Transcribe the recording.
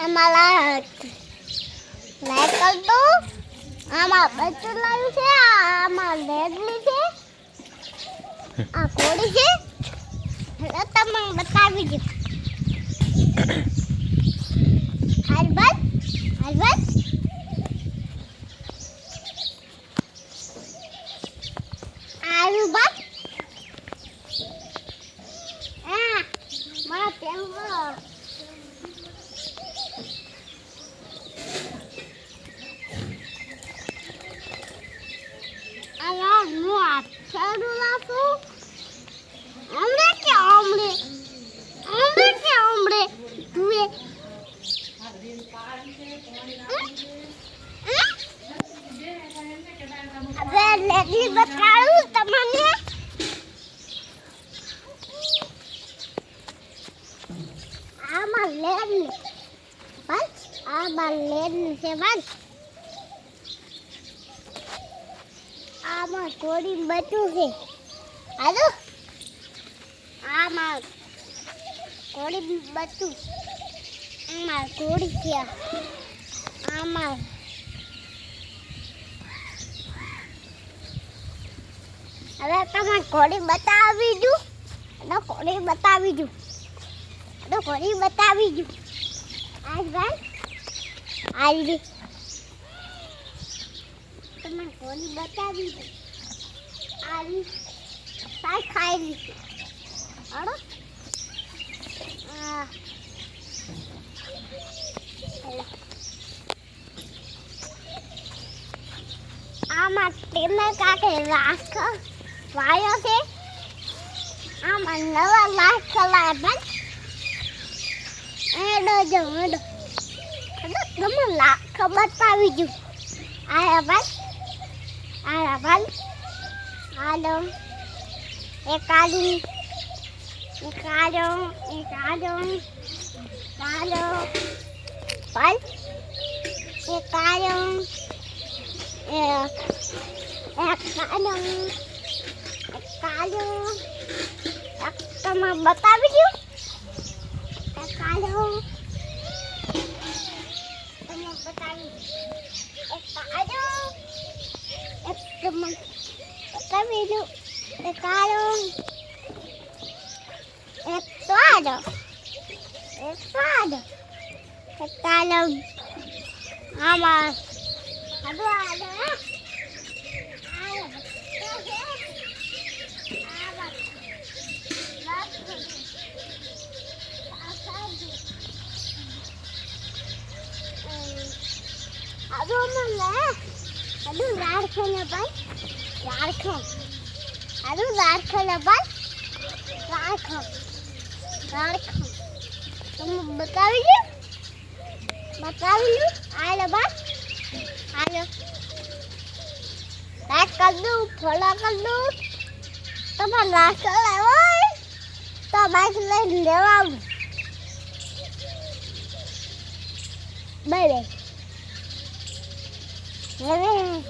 અમારા લાઈક કર દો. આમાં બચ્ચું લાવ્યું છે, આમાં લેગલી છે, આ કોડી છે. એટલે તમને બતાવી દઉં. હાલ બસ આવ્યું બસ. હા મારા પેલું અલા હું આ છેડું લાવું. હમણે કે હમણે તું હવે લેગલી બતાવું તમને. આમાં લેગલી બસ, આમાં લેગલી છે બસ. આમાં કોડી બચ્ચું છે. હાલો આમાં કોડી બચ્ચું, આમાં કોડી છે. આમાં હવે તમે કોડી બતાવી દઉં. કોડી બતાવી દઉં. આજ ભાઈ આવી તમે કોડી બતાવી દઉં. આવી સાઈ ખાઈ લીધી. હળો આમાં તેમને કાકે રાખ વાયો છે. આમાં નવા લાખ કલાક બસ. એડો તમે લાખ બતાવી દઉં. આયા બસ હાલો એક આલુ તમે બતાવી દઉં. આમાં તમે બતાવી દઉં. હાલો બસ હાલો લાઈક કરી દઉં, ફોલો કરી દઉં. તમારે લાઈક લાવો તો બાઈક લઈને લેવા આવું. Bye bye.